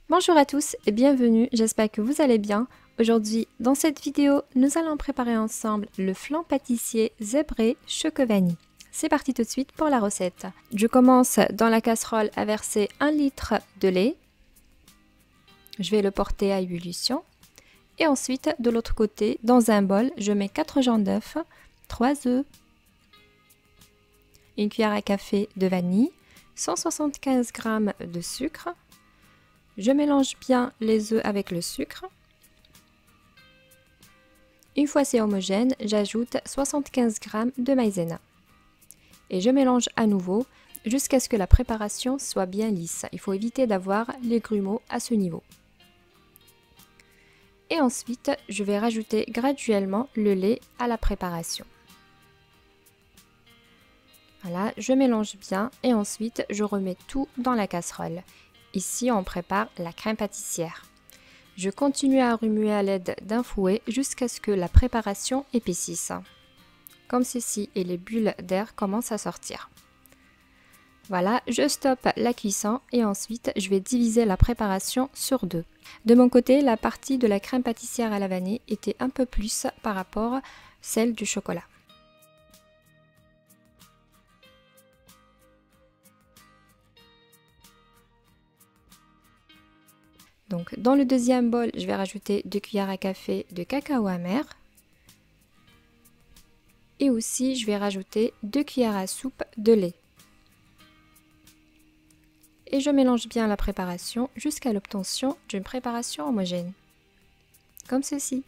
Bonjour à tous et bienvenue, j'espère que vous allez bien. Aujourd'hui, dans cette vidéo, nous allons préparer ensemble le flan pâtissier zébré choco vanille. C'est parti tout de suite pour la recette. Je commence dans la casserole à verser 1 litre de lait. Je vais le porter à ébullition. Et ensuite, de l'autre côté, dans un bol, je mets 4 jaunes d'œufs, 3 œufs, une cuillère à café de vanille, 175 g de sucre. Je mélange bien les œufs avec le sucre. Une fois c'est homogène, j'ajoute 75 g de maïzena. Et je mélange à nouveau jusqu'à ce que la préparation soit bien lisse. Il faut éviter d'avoir les grumeaux à ce niveau. Et ensuite, je vais rajouter graduellement le lait à la préparation. Voilà, je mélange bien et ensuite je remets tout dans la casserole. Ici, on prépare la crème pâtissière. Je continue à remuer à l'aide d'un fouet jusqu'à ce que la préparation épaississe, comme ceci, et les bulles d'air commencent à sortir. Voilà, je stoppe la cuisson et ensuite je vais diviser la préparation sur deux. De mon côté, la partie de la crème pâtissière à la vanille était un peu plus par rapport à celle du chocolat. Donc dans le deuxième bol, je vais rajouter 2 cuillères à café de cacao amer. Et aussi, je vais rajouter 2 cuillères à soupe de lait. Et je mélange bien la préparation jusqu'à l'obtention d'une préparation homogène. Comme ceci.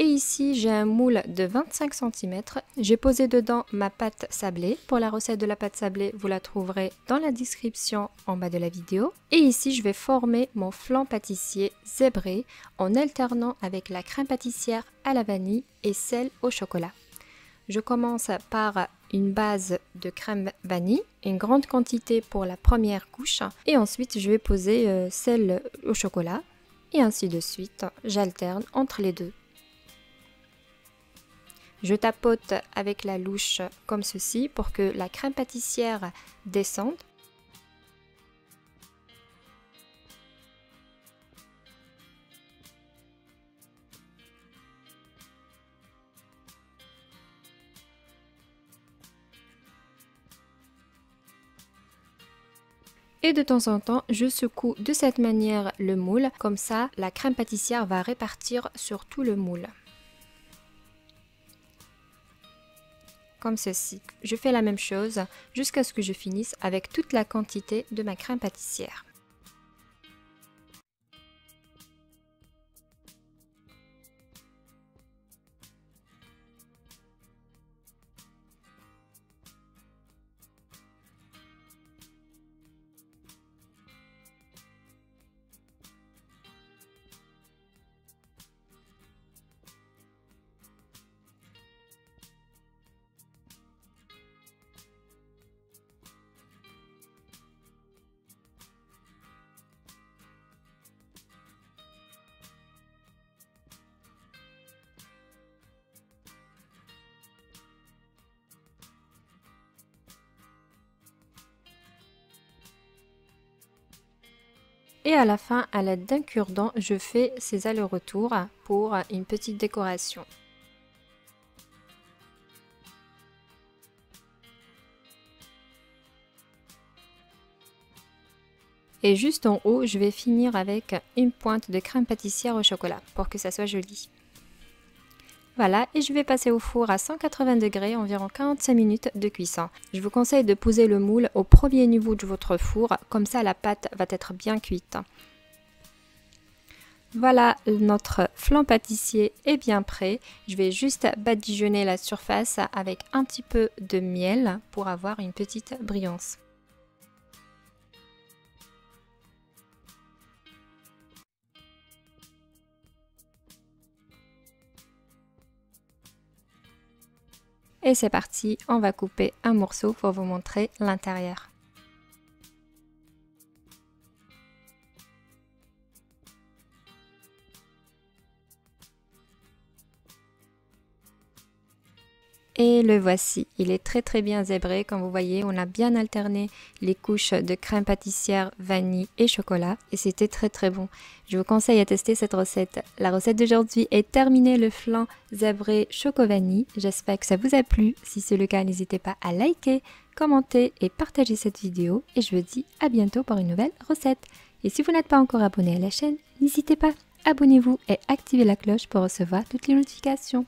Et ici, j'ai un moule de 25 cm. J'ai posé dedans ma pâte sablée. Pour la recette de la pâte sablée, vous la trouverez dans la description en bas de la vidéo. Et ici, je vais former mon flan pâtissier zébré en alternant avec la crème pâtissière à la vanille et celle au chocolat. Je commence par une base de crème vanille, une grande quantité pour la première couche. Et ensuite, je vais poser celle au chocolat. Et ainsi de suite, j'alterne entre les deux. Je tapote avec la louche comme ceci pour que la crème pâtissière descende. Et de temps en temps, je secoue de cette manière le moule, comme ça la crème pâtissière va répartir sur tout le moule. Comme ceci. Je fais la même chose jusqu'à ce que je finisse avec toute la quantité de ma crème pâtissière. Et à la fin, à l'aide d'un cure-dent, je fais ces allers-retours pour une petite décoration. Et juste en haut, je vais finir avec une pointe de crème pâtissière au chocolat pour que ça soit joli. Voilà, et je vais passer au four à 180 degrés, environ 45 minutes de cuisson. Je vous conseille de poser le moule au premier niveau de votre four, comme ça la pâte va être bien cuite. Voilà, notre flan pâtissier est bien prêt. Je vais juste badigeonner la surface avec un petit peu de miel pour avoir une petite brillance. Et c'est parti, on va couper un morceau pour vous montrer l'intérieur. Et le voici, il est très bien zébré. Comme vous voyez, on a bien alterné les couches de crème pâtissière, vanille et chocolat. Et c'était très bon. Je vous conseille à tester cette recette. La recette d'aujourd'hui est terminée, le flan zébré choco-vanille. J'espère que ça vous a plu. Si c'est le cas, n'hésitez pas à liker, commenter et partager cette vidéo. Et je vous dis à bientôt pour une nouvelle recette. Et si vous n'êtes pas encore abonné à la chaîne, n'hésitez pas, abonnez-vous et activez la cloche pour recevoir toutes les notifications.